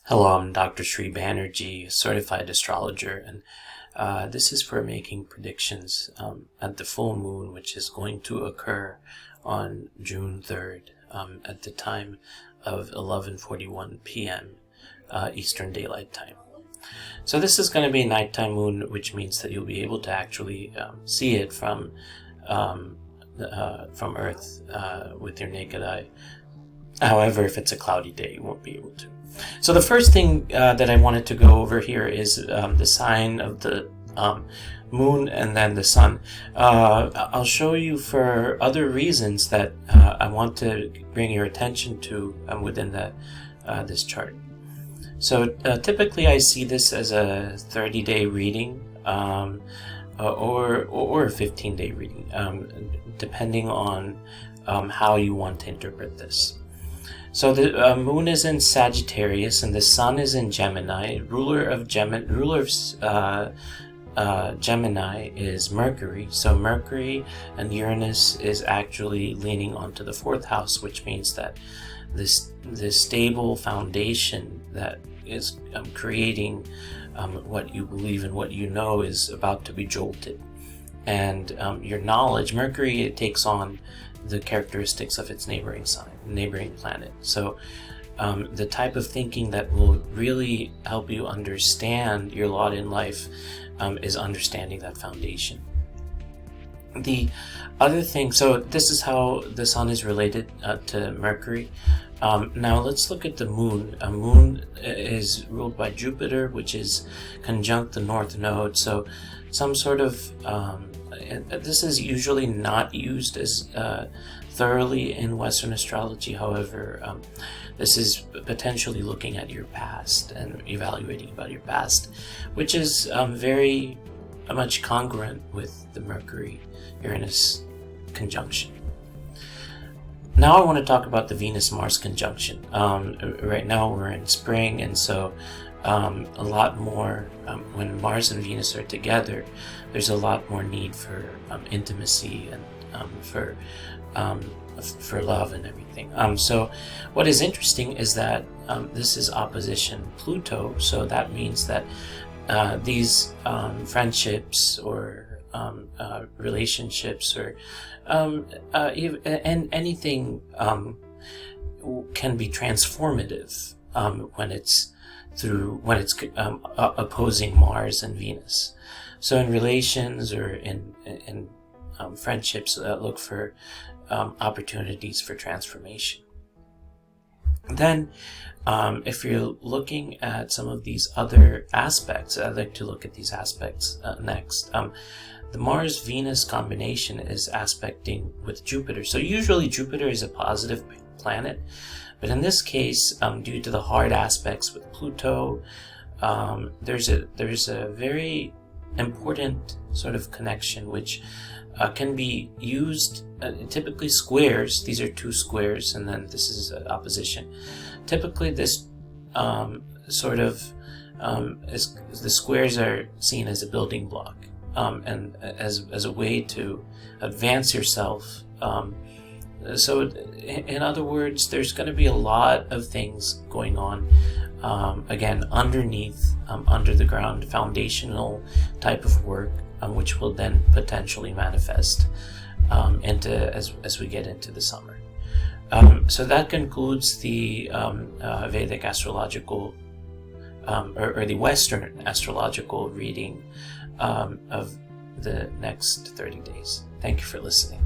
Hello, I'm Dr. Sri Banerjee, certified astrologer, and this is for making predictions at the full moon, which is going to occur on June 3rd at the time of 11:41 p.m. Eastern Daylight Time. So this is going to be a nighttime moon, which means that you'll be able to actually see it from Earth with your naked eye. However, if it's a cloudy day, you won't be able to. So the first thing that I wanted to go over here is the sign of the moon and then the sun. I'll show you for other reasons that I want to bring your attention to within this chart. So typically I see this as a 30-day reading or a 15-day reading, depending on how you want to interpret this. So the moon is in Sagittarius and the sun is in Gemini. Ruler of Gemini is Mercury. So Mercury and Uranus is actually leaning onto the fourth house, which means that this stable foundation that is creating what you believe and what you know is about to be jolted. And your knowledge, Mercury, it takes on the characteristics of its neighboring planet. So the type of thinking that will really help you understand your lot in life is understanding that foundation. The other thing, so this is how the sun is related to Mercury. Now let's look at the moon. A moon is ruled by Jupiter, which is conjunct the north node. So some sort of this is usually not used as thoroughly in Western astrology. However, this is potentially looking at your past and evaluating about your past, which is very much congruent with the Mercury-Uranus conjunction. Now I want to talk about the Venus-Mars conjunction. Right now we're in spring, and so a lot more, when Mars and Venus are together, there's a lot more need for intimacy and for love and everything. So what is interesting is that this is opposition Pluto, so that means that these friendships or relationships or and anything can be transformative when it's opposing Mars and Venus. So in relations or in friendships, look for opportunities for transformation. Then if you're looking at some of these other aspects, I'd like to look at these aspects next. The Mars-Venus combination is aspecting with Jupiter. So usually Jupiter is a positive planet, but in this case, due to the hard aspects with Pluto, there's a very important sort of connection which can be used, typically squares. These are two squares, and then this is opposition. Typically this the squares are seen as a building block and as a way to advance yourself. So in other words, there's going to be a lot of things going on, again, underneath, under the ground, foundational type of work, which will then potentially manifest as we get into the summer. So that concludes the Vedic astrological or the Western astrological reading of the next 30 days. Thank you for listening.